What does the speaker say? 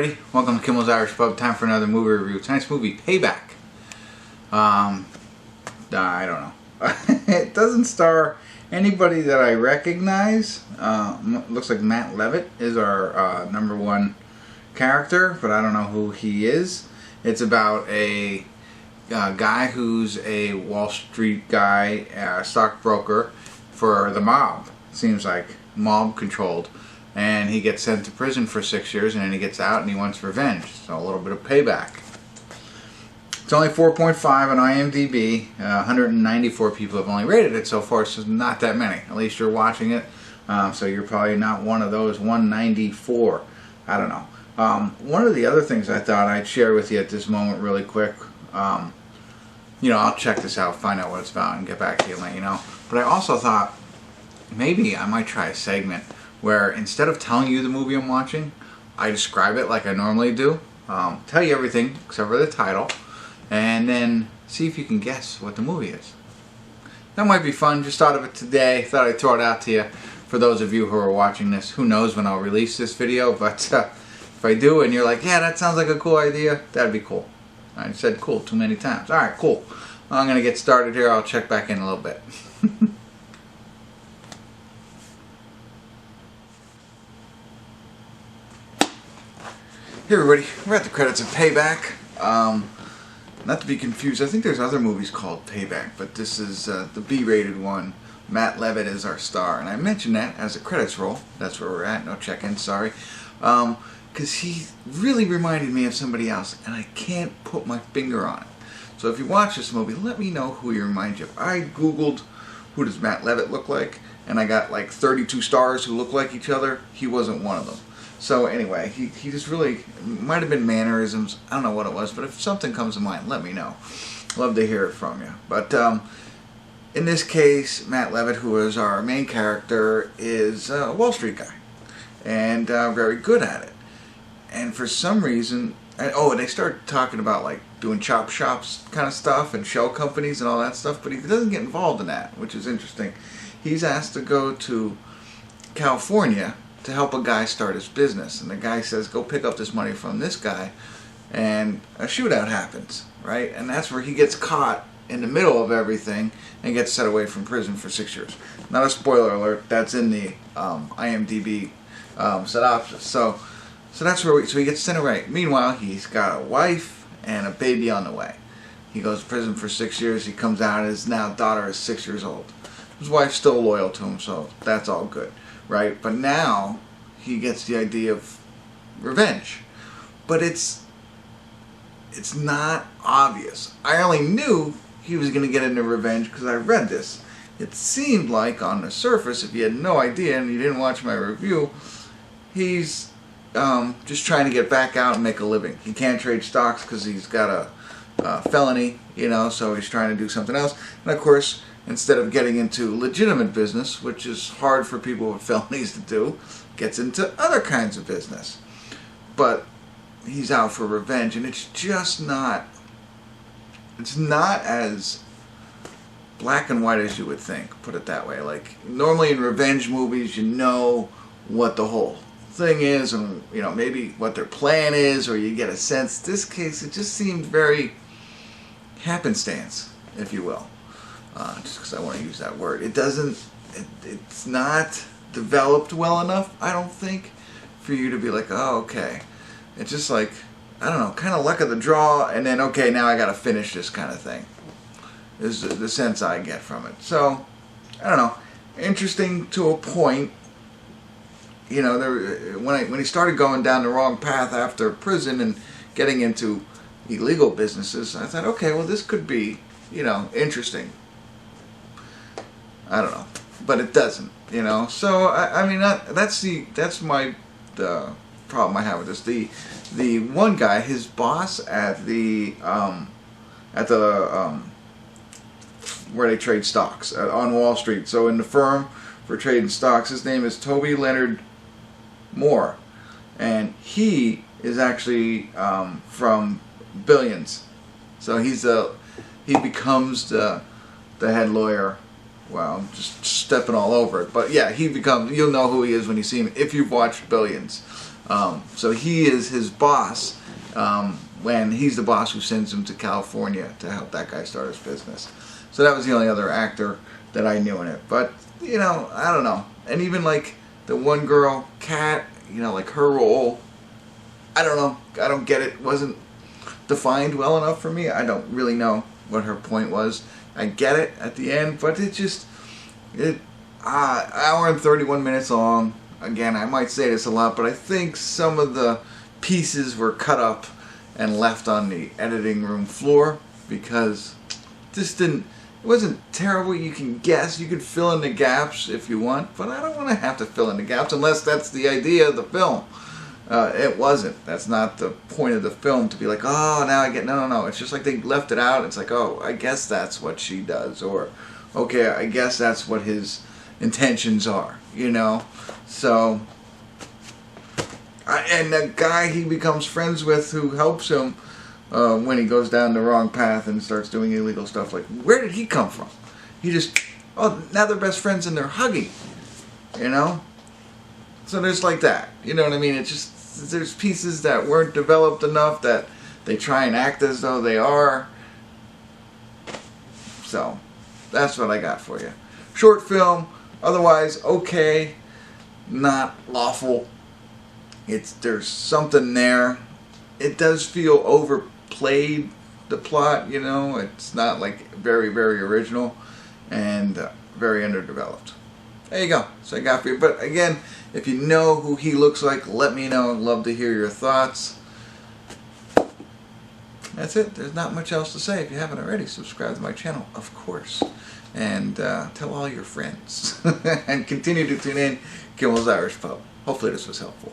everybody, welcome to Kimmel's Irish Pub. Time for another movie review. Tonight's movie, Payback. I don't know. It doesn't star anybody that I recognize. Looks like Matt Levett is our number one character, but I don't know who he is. It's about a guy who's a Wall Street guy, stockbroker for the mob. Seems like mob controlled. And he gets sent to prison for 6 years, and then he gets out and he wants revenge. So a little bit of payback. It's only 4.5 on IMDb. 194 people have only rated it so far, so not that many. At least you're watching it. So you're probably not one of those 194. I don't know. One of the other things I thought I'd share with you at this moment really quick. I'll check this out, find out what it's about, and get back to you and let you know. But I also thought maybe I might try a segment where instead of telling you the movie I'm watching, I describe it like I normally do. Tell you everything except for the title, and then see if you can guess what the movie is. That might be fun. Just thought of it today. Thought I'd throw it out to you for those of you who are watching this. Who knows when I'll release this video, but if I do and you're like, yeah, that sounds like a cool idea, that'd be cool. I said cool too many times. Alright, cool. I'm going to get started here. I'll check back in a little bit. Hey everybody, we're at the credits of Payback. Not to be confused, I think there's other movies called Payback, but this is the B-rated one. Matt Levett is our star, and I mentioned that as a credits roll. That's where we're at, no check-in, sorry. Because he really reminded me of somebody else, and I can't put my finger on it. So if you watch this movie, let me know who he reminds you of. I googled who does Matt Levett look like, and I got like 32 stars who look like each other. He wasn't one of them. So anyway, he just really, might have been mannerisms, I don't know what it was, but if something comes to mind, let me know. Love to hear it from you. But in this case, Matt Levett, who is our main character, is a Wall Street guy. And very good at it. And for some reason, and they start talking about like doing chop shops kind of stuff and shell companies and all that stuff, but he doesn't get involved in that, which is interesting. He's asked to go to California to help a guy start his business, and the guy says go pick up this money from this guy, and a shootout happens, right? And that's where he gets caught in the middle of everything and gets set away from prison for 6 years. Not a spoiler alert, that's in the IMDb synopsis. So that's where so he gets sent away. Meanwhile, he's got a wife and a baby on the way. He goes to prison for 6 years, he comes out, his now daughter is 6 years old. His wife's still loyal to him, so that's all good. Right, but now he gets the idea of revenge, but it's not obvious. I only knew he was going to get into revenge because I read this. It seemed like on the surface, if you had no idea and you didn't watch my review, he's just trying to get back out and make a living. He can't trade stocks because he's got a felony, so he's trying to do something else. And of course, instead of getting into legitimate business, which is hard for people with felonies to do, gets into other kinds of business. But he's out for revenge, and it's just not, it's not as black and white as you would think, put it that way. Like, normally in revenge movies, you know what the whole thing is, and maybe what their plan is, or you get a sense. This case, it just seemed very happenstance, if you will. Just because I want to use that word. It's not developed well enough, I don't think, for you to be like, oh, okay. It's just like, I don't know, kind of luck of the draw, and then, okay, now I got to finish this kind of thing. Is the sense I get from it. So, I don't know. Interesting to a point. When he started going down the wrong path after prison and getting into illegal businesses, I thought, okay, well, this could be, interesting. I don't know, but it doesn't, So I mean that's the problem I have with this. The one guy, his boss at the where they trade stocks on Wall Street. So in the firm for trading stocks, his name is Toby, Leonard Moore, and he is actually from Billions. So he becomes the head lawyer. Wow, I'm just stepping all over it. But yeah, you'll know who he is when you see him if you've watched Billions. So he is his boss when he's the boss who sends him to California to help that guy start his business. So that was the only other actor that I knew in it. But, you know, I don't know. And even like the one girl, Kat, you know, like her role, I don't know. I don't get it. It wasn't defined well enough for me. I don't really know what her point was. I get it at the end, but it just, hour and 31 minutes long. Again, I might say this a lot, but I think some of the pieces were cut up and left on the editing room floor because this didn't, it wasn't terrible. You can guess, you could fill in the gaps if you want, but I don't want to have to fill in the gaps unless that's the idea of the film. It wasn't. That's not the point of the film, to be like, oh, now I get, no. It's just like they left it out. It's like, oh, I guess that's what she does, or okay, I guess that's what his intentions are, you know. So, and the guy he becomes friends with who helps him when he goes down the wrong path and starts doing illegal stuff, like, where did he come from? He just, oh, now they're best friends and they're hugging, you know. So there's like that, you know what I mean? It's just, there's pieces that weren't developed enough that they try and act as though they are. So that's what I got for you. Short film, otherwise okay, not awful. There's something there. It does feel overplayed, the plot, you know. It's not like very, very original and very underdeveloped. There you go. So I got for you. But again, if you know who he looks like, let me know. I'd love to hear your thoughts. That's it. There's not much else to say. If you haven't already, subscribe to my channel, of course. And tell all your friends. And continue to tune in, Kimmel's Irish Pub. Hopefully this was helpful.